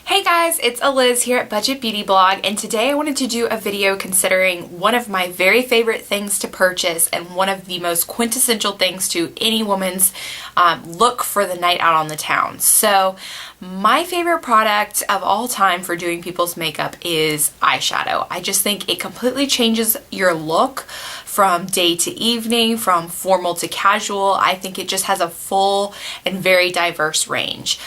Hey guys, it's Eliz here at Budget Beauty Blog, and today I wanted to do a video considering one of my very favorite things to purchase and one of the most quintessential things to any woman's look for the night out on the town. So my favorite product of all time for doing people's makeup is eyeshadow. I just think it completely changes your look from day to evening, from formal to casual. I think it just has a full and very diverse range.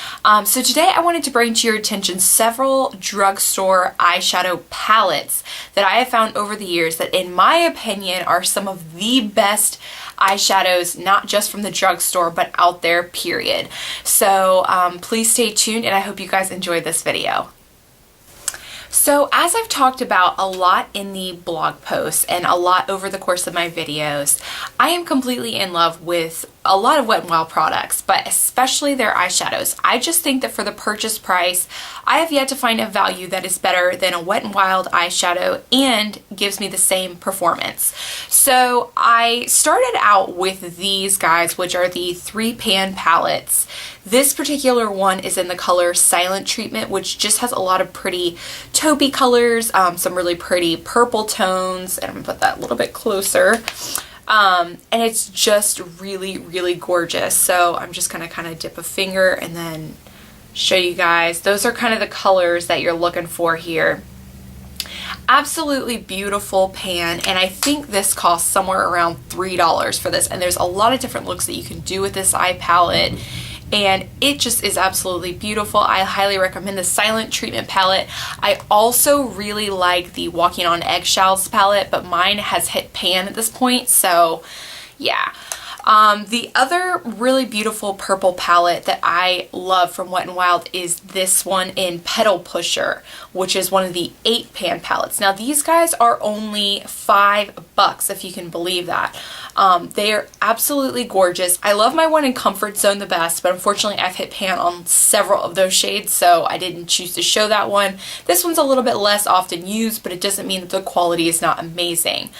So today I wanted to bring to your attention several drugstore eyeshadow palettes that I have found over the years that in my opinion are some of the best eyeshadows, not just from the drugstore, but out there, period. So please stay tuned and I hope you guys enjoy this video. So as I've talked about a lot in the blog posts and a lot over the course of my videos, I am completely in love with a lot of Wet n Wild products, but especially their eyeshadows. I just think that for the purchase price, I have yet to find a value that is better than a Wet n Wild eyeshadow and gives me the same performance. So I started out with these guys, which are the 3-pan palettes. This particular one is in the color Silent Treatment, which just has a lot of pretty taupey colors, some really pretty purple tones, and I'm gonna put that a little bit closer. And it's just really, really gorgeous. So I'm just gonna kind of dip a finger and then show you guys. Those are kind of the colors that you're looking for here. Absolutely beautiful pan, and I think this costs somewhere around $3 for this, and there's a lot of different looks that you can do with this eye palette. And it just is absolutely beautiful. I highly recommend the Silent Treatment palette. I also really like the Walking on Eggshells palette, but mine has hit pan at this point, so yeah. The other really beautiful purple palette that I love from Wet n Wild is this one in Petal Pusher, which is one of the 8-pan palettes. Now these guys are only $5, if you can believe that. They are absolutely gorgeous. I love my one in Comfort Zone the best, but unfortunately I've hit pan on several of those shades, so I didn't choose to show that one. This one's a little bit less often used, but it doesn't mean that the quality is not amazing.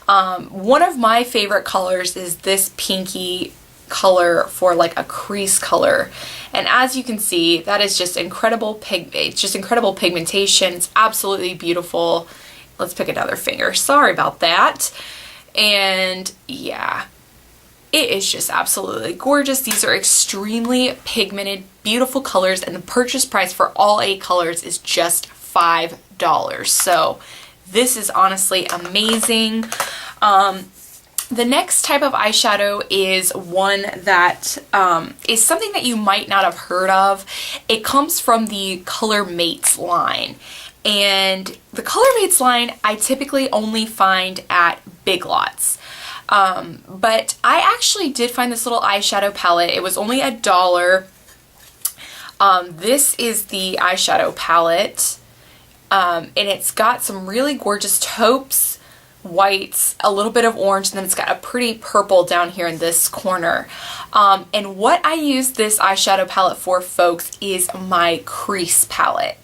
One of my favorite colors is this pinky color for like a crease color, and as you can see, that is just incredible it's just incredible pigmentation. It's absolutely beautiful. Let's pick another finger. Sorry about that. And yeah, it is just absolutely gorgeous. These are extremely pigmented, beautiful colors, and the purchase price for all 8 colors is just $5. So this is honestly amazing. The next type of eyeshadow is one that is something that you might not have heard of. It comes from the Color Mates line. And the Color Mates line I typically only find at Big Lots. But I actually did find this little eyeshadow palette. It was only $1. This is the eyeshadow palette. And it's got some really gorgeous taupes, whites, a little bit of orange, and then it's got a pretty purple down here in this corner. And what I use this eyeshadow palette for, folks, is my crease palette.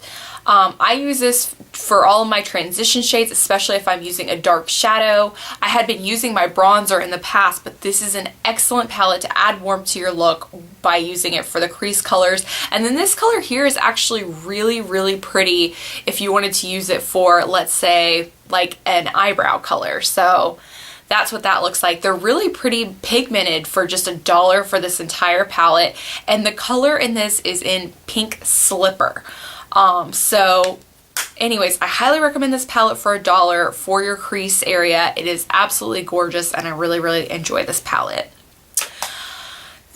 I use this for all of my transition shades, especially if I'm using a dark shadow. I had been using my bronzer in the past, but this is an excellent palette to add warmth to your look by using it for the crease colors. And then this color here is actually really, really pretty if you wanted to use it for, let's say, like an eyebrow color. So that's what that looks like. They're really pretty pigmented for just $1 for this entire palette. And the color in this is in Pink Slipper. So anyways, I highly recommend this palette for $1 for your crease area. It is absolutely gorgeous and I really, really enjoy this palette.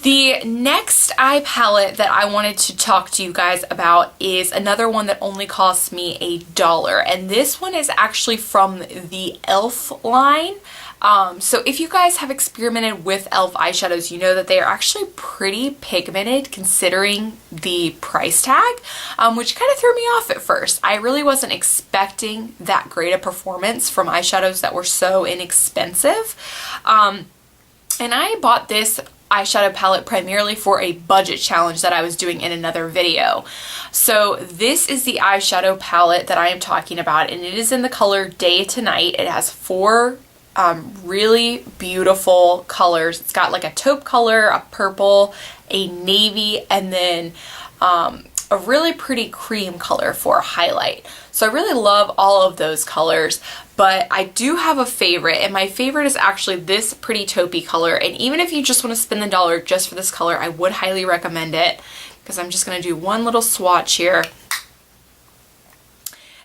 The next eye palette that I wanted to talk to you guys about is another one that only costs me $1, and this one is actually from the e.l.f. line. So if you guys have experimented with e.l.f. eyeshadows, you know that they are actually pretty pigmented considering the price tag, which kind of threw me off at first. I really wasn't expecting that great a performance from eyeshadows that were so inexpensive. And I bought this eyeshadow palette primarily for a budget challenge that I was doing in another video. So this is the eyeshadow palette that I am talking about, and it is in the color Day to Night. It has 4 really beautiful colors. It's got like a taupe color, a purple, a navy, and then a really pretty cream color for a highlight. So I really love all of those colors, but I do have a favorite, and my favorite is actually this pretty taupey color. And even if you just want to spend the dollar just for this color, I would highly recommend it, because I'm just going to do one little swatch here.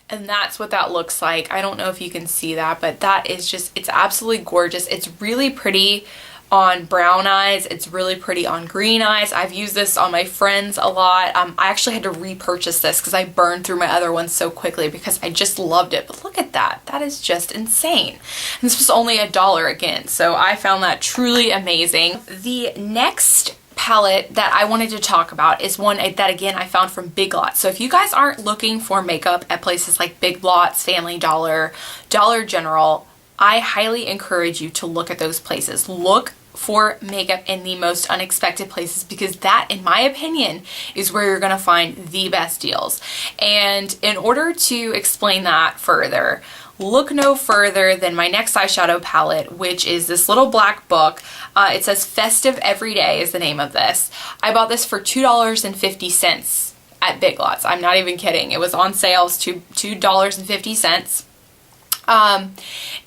And that's what that looks like. I don't know if you can see that, but that is just, it's absolutely gorgeous. It's really pretty on brown eyes. It's really pretty on green eyes. I've used this on my friends a lot. I actually had to repurchase this because I burned through my other ones so quickly because I just loved it. But look at that. That is just insane. And this was only $1 again. So I found that truly amazing. The next palette that I wanted to talk about is one that, again, I found from Big Lots. So if you guys aren't looking for makeup at places like Big Lots, Family Dollar, Dollar General, I highly encourage you to look at those places. Look for makeup in the most unexpected places, because that, in my opinion, is where you're gonna find the best deals. And in order to explain that further, look no further than my next eyeshadow palette, which is this little black book. It says Festive Everyday is the name of this. I bought this for $2.50 at Big Lots. I'm not even kidding. It was on sale, $2.50.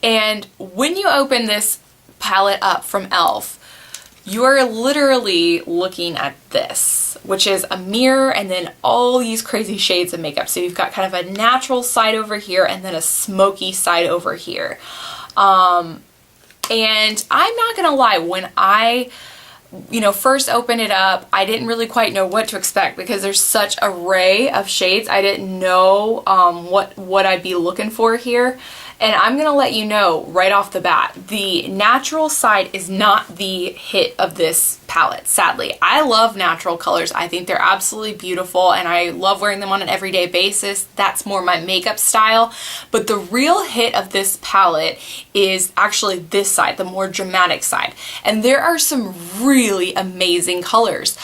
And when you open this palette up from e.l.f., you are literally looking at this, which is a mirror and then all these crazy shades of makeup. So you've got kind of a natural side over here and then a smoky side over here. And I'm not gonna lie, when I first opened it up, I didn't really quite know what to expect because there's such an array of shades. I didn't know what I'd be looking for here. And I'm gonna let you know right off the bat, the natural side is not the hit of this palette, sadly. I love natural colors. I think they're absolutely beautiful and I love wearing them on an everyday basis. That's more my makeup style. But the real hit of this palette is actually this side, the more dramatic side. And there are some really amazing colors.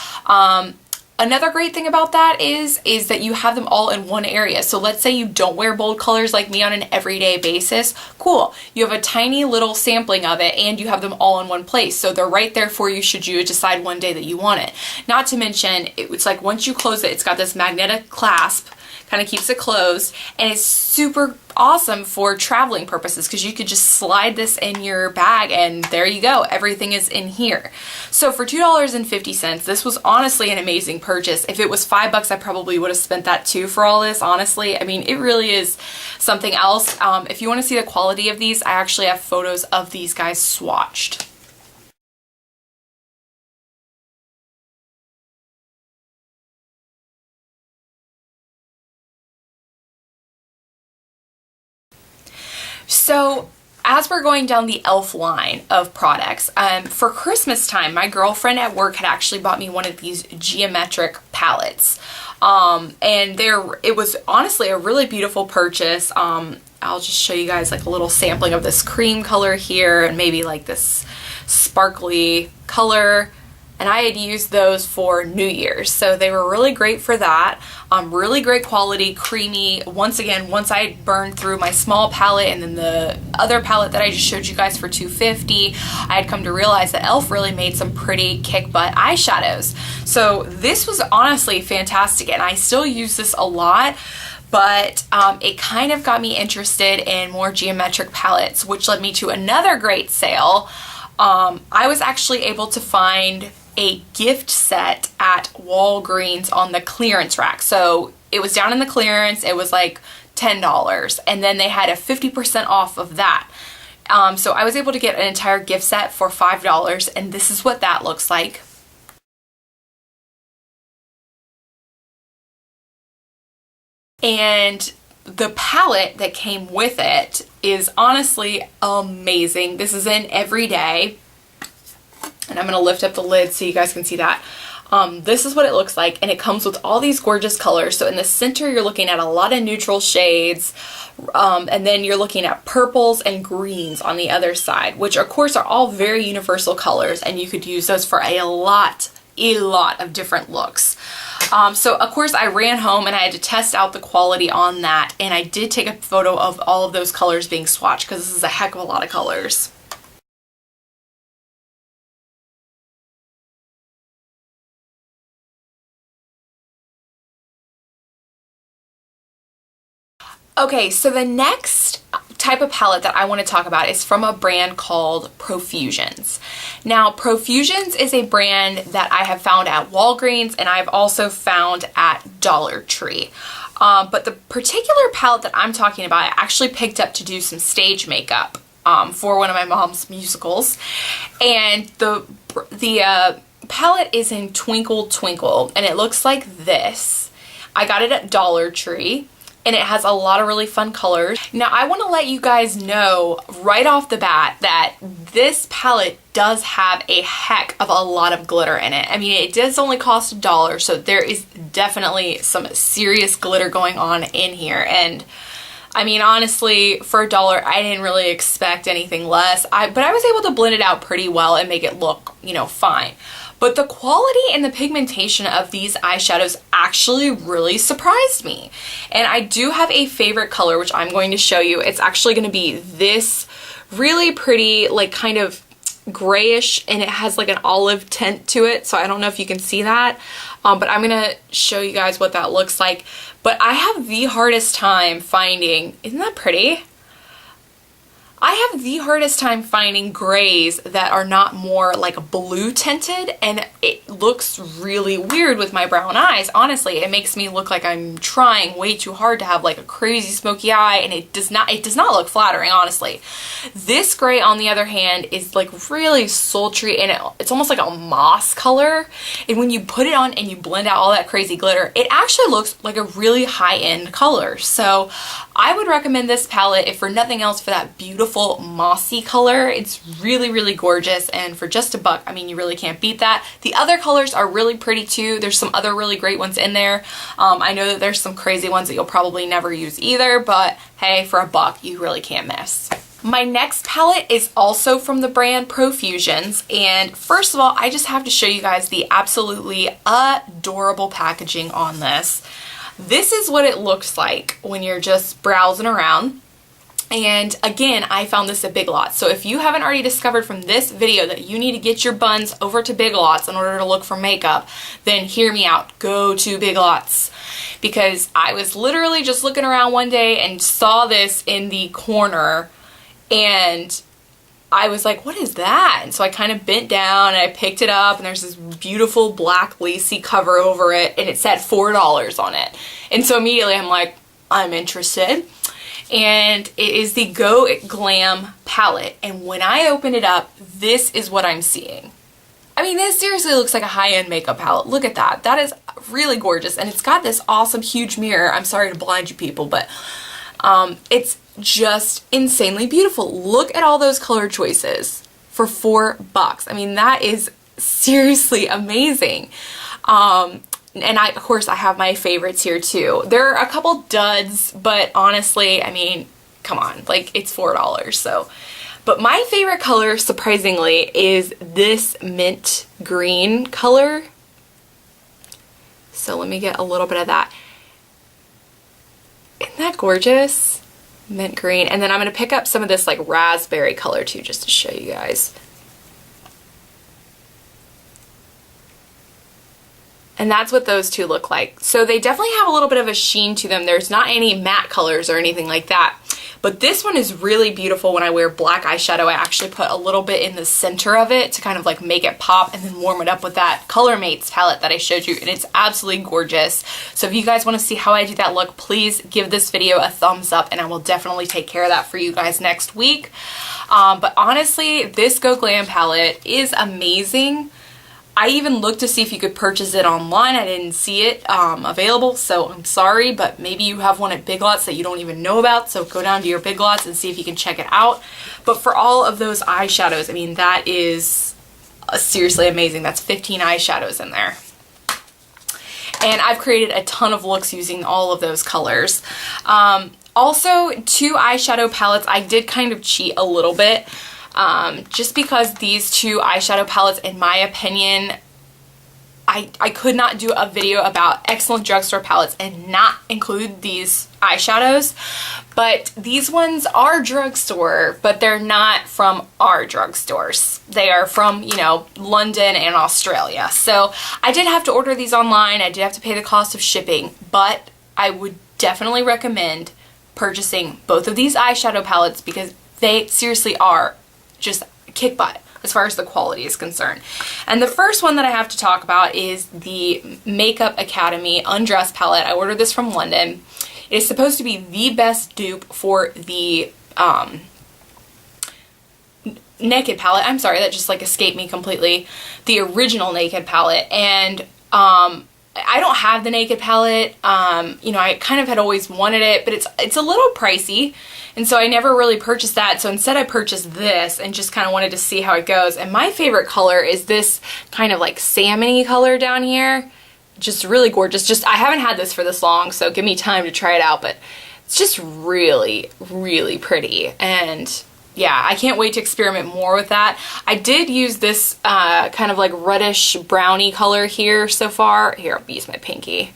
Another great thing about that is that you have them all in one area. So let's say you don't wear bold colors like me on an everyday basis. Cool. You have a tiny little sampling of it and you have them all in one place. So they're right there for you should you decide one day that you want it. Not to mention, it's like once you close it, it's got this magnetic clasp, kind of keeps it closed, and it's super awesome for traveling purposes because you could just slide this in your bag and there you go, everything is in here. So for $2.50, this was honestly an amazing purchase. If it was $5, I probably would have spent that too for all this, honestly. I mean, it really is something else. If you want to see the quality of these, I actually have photos of these guys swatched. So as we're going down the e.l.f. line of products, for Christmas time, my girlfriend at work had actually bought me one of these geometric palettes. And it was honestly a really beautiful purchase. I'll just show you guys like a little sampling of this cream color here and maybe like this sparkly color. And I had used those for New Year's, so they were really great for that. Really great quality, creamy. Once again, once I burned through my small palette and then the other palette that I just showed you guys for $2.50, I had come to realize that e.l.f. really made some pretty kick-butt eyeshadows. So this was honestly fantastic, and I still use this a lot. But it kind of got me interested in more geometric palettes, which led me to another great sale. I was actually able to find a gift set at Walgreens on the clearance rack. So it was down in the clearance, it was like $10, and then they had a 50% off of that. So I was able to get an entire gift set for $5, and this is what that looks like. And the palette that came with it is honestly amazing. This is in Everyday. And I'm going to lift up the lid so you guys can see that. This is what it looks like, and it comes with all these gorgeous colors. So in the center, you're looking at a lot of neutral shades, and then you're looking at purples and greens on the other side, which of course are all very universal colors, and you could use those for a lot of different looks. So of course I ran home and I had to test out the quality on that, and I did take a photo of all of those colors being swatched because this is a heck of a lot of colors. Okay, so the next type of palette that I want to talk about is from a brand called Profusions. Now, Profusions is a brand that I have found at Walgreens and I've also found at Dollar Tree. But the particular palette that I'm talking about, I actually picked up to do some stage makeup for one of my mom's musicals. And the palette is in Twinkle Twinkle and it looks like this. I got it at Dollar Tree. And it has a lot of really fun colors. Now, I want to let you guys know right off the bat that this palette does have a heck of a lot of glitter in it. I mean, it does only cost $1, so there is definitely some serious glitter going on in here. And I mean, honestly, for $1, I didn't really expect anything less. But I was able to blend it out pretty well and make it look, you know, fine. But the quality and the pigmentation of these eyeshadows actually really surprised me. And I do have a favorite color, which I'm going to show you. It's actually going to be this really pretty, like kind of grayish, and it has like an olive tint to it. So I don't know if you can see that, but I'm going to show you guys what that looks like. But I have the hardest time finding, isn't that pretty? I have the hardest time finding grays that are not more like blue tinted, and it looks really weird with my brown eyes. Honestly, it makes me look like I'm trying way too hard to have like a crazy smoky eye, and it does not look flattering, honestly. This gray, on the other hand, is like really sultry, and it's almost like a moss color. And when you put it on and you blend out all that crazy glitter, it actually looks like a really high-end color. So I would recommend this palette, if for nothing else, for that beautiful mossy color. It's really, really gorgeous, and for just $1, I mean, you really can't beat that. The other colors are really pretty too. There's some other really great ones in there. I know that there's some crazy ones that you'll probably never use either, but hey, for $1, you really can't miss. My next palette is also from the brand Profusions, and first of all, I just have to show you guys the absolutely adorable packaging on this. This is what it looks like when you're just browsing around. And again, I found this at Big Lots. So if you haven't already discovered from this video that you need to get your buns over to Big Lots in order to look for makeup, then hear me out. Go to Big Lots. Because I was literally just looking around one day and saw this in the corner, and I was like, what is that? And so I kind of bent down and I picked it up, and there's this beautiful black lacy cover over it, and it said $4 on it. And so immediately I'm like, I'm interested. And it is the Go Glam palette, and when I open it up, this is what I'm seeing. I mean, this seriously looks like a high-end makeup palette. Look at that. That is really gorgeous, and it's got this awesome huge mirror. I'm sorry to blind you people, but it's just insanely beautiful. Look at all those color choices for $4. I mean, that is seriously amazing. And of course, I have my favorites here too. There are a couple duds, but honestly, I mean, come on, like, it's $4, so. But my favorite color, surprisingly, is this mint green color. So let me get a little bit of that. Isn't that gorgeous? Mint green. And then I'm going to pick up some of this like raspberry color too, just to show you guys. And that's what those two look like. So they definitely have a little bit of a sheen to them. There's not any matte colors or anything like that. But this one is really beautiful when I wear black eyeshadow. I actually put a little bit in the center of it to kind of like make it pop, and then warm it up with that Color Mates palette that I showed you, and it's absolutely gorgeous. So if you guys want to see how I do that look, please give this video a thumbs up, and I will definitely take care of that for you guys next week. But honestly, this Go Glam palette is amazing. I even looked to see if you could purchase it online. I didn't see it available, so I'm sorry, but maybe you have one at Big Lots that you don't even know about, so go down to your Big Lots and see if you can check it out. But for all of those eyeshadows, I mean, that is seriously amazing. That's 15 eyeshadows in there. And I've created a ton of looks using all of those colors. Also, 2 eyeshadow palettes, I did kind of cheat a little bit. Just because these 2 eyeshadow palettes, in my opinion, I could not do a video about excellent drugstore palettes and not include these eyeshadows. But these ones are drugstore, but they're not from our drugstores. They are from, you know, London and Australia. So I did have to order these online. I did have to pay the cost of shipping, but I would definitely recommend purchasing both of these eyeshadow palettes because they seriously are just kick butt as far as the quality is concerned. And the first one that I have to talk about is the Makeup Academy Undressed palette. I ordered this from London. It is supposed to be the best dupe for the Naked palette. I'm sorry, that just like escaped me completely. The original Naked palette. And I don't have the Naked palette. You know, I kind of had always wanted it, but it's a little pricey, and so I never really purchased that. So instead I purchased this and just kind of wanted to see how it goes. And my favorite color is this kind of like salmon-y color down here. Just really gorgeous. Just, I haven't had this for this long, so give me time to try it out, but it's just really, really pretty. And yeah, I can't wait to experiment more with that. I did use this kind of like reddish brownie color here so far. Here, I'll use my pinky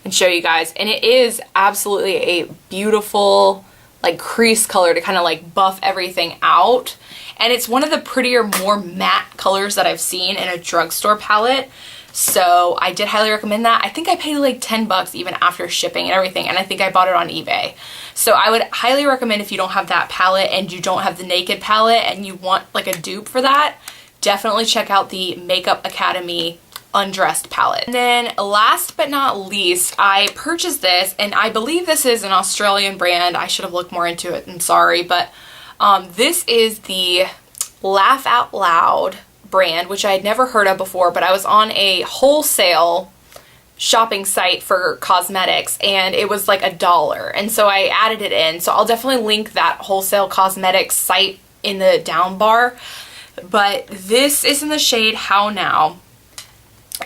and show you guys. And it is absolutely a beautiful like crease color to kind of like buff everything out. And it's one of the prettier, more matte colors that I've seen in a drugstore palette. So I did highly recommend that. I think I paid like 10 bucks even after shipping and everything, and I think I bought it on eBay. So I would highly recommend, if you don't have that palette and you don't have the Naked palette and you want like a dupe for that, definitely check out the Makeup Academy Undressed palette. And then last but not least, I purchased this, and I believe this is an Australian brand. I should have looked more into it, I'm sorry, but this is the Laugh Out Loud brand, which I had never heard of before, but I was on a wholesale shopping site for cosmetics and it was like $1, and so I added it in. So I'll definitely link that wholesale cosmetics site in the down bar. But this is in the shade How Now,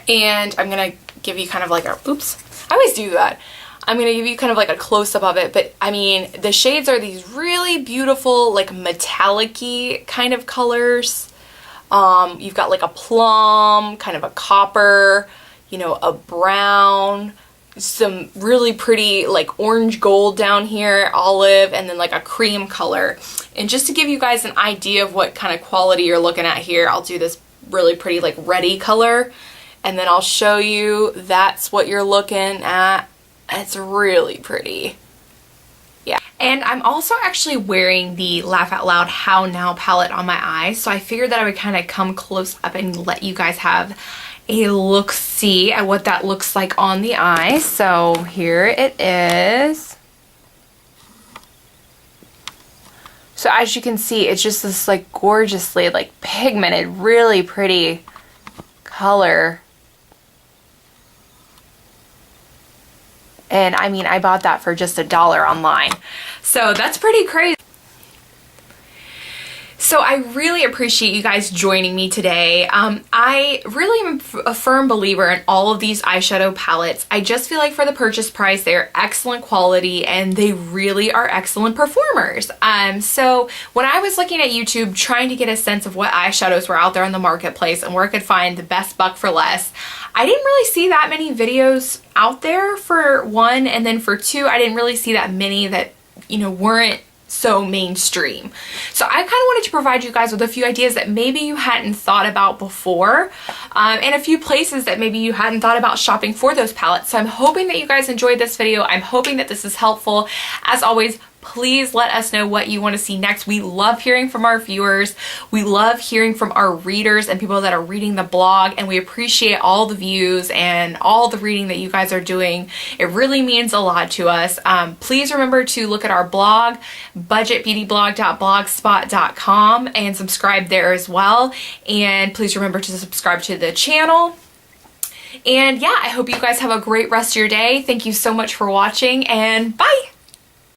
and I'm gonna give you kind of like a, oops, I always do that. I'm gonna give you kind of like a close-up of it, but I mean, the shades are these really beautiful like metallic-y kind of colors. You've got like a plum, kind of a copper, you know, a brown, some really pretty like orange gold down here, olive, and then like a cream color. And just to give you guys an idea of what kind of quality you're looking at here, I'll do this really pretty like reddy color, and then I'll show you that's what you're looking at. It's really pretty. Yeah. And I'm also actually wearing the Laugh Out Loud How Now palette on my eyes, so I figured that I would kind of come close up and let you guys have a look-see at what that looks like on the eye. So here it is. So as you can see, it's just this like gorgeously like pigmented, really pretty color. And I mean, I bought that for just $1 online. So that's pretty crazy. So I really appreciate you guys joining me today. I really am a firm believer in all of these eyeshadow palettes. I just feel like for the purchase price, they're excellent quality and they really are excellent performers. So when I was looking at YouTube trying to get a sense of what eyeshadows were out there on the marketplace and where I could find the best buck for less, I didn't really see that many videos out there, for one, and then for two, I didn't really see that many that, you know, weren't so mainstream. So I kind of wanted to provide you guys with a few ideas that maybe you hadn't thought about before, and a few places that maybe you hadn't thought about shopping for those palettes. So I'm hoping that you guys enjoyed this video. I'm hoping that this is helpful. As always, please let us know what you want to see next. We love hearing from our viewers. We love hearing from our readers and people that are reading the blog, and we appreciate all the views and all the reading that you guys are doing. It really means a lot to us. Please remember to look at our blog, budgetbeautyblog.blogspot.com, and subscribe there as well. And please remember to subscribe to the channel. And yeah, I hope you guys have a great rest of your day. Thank you so much for watching, and bye!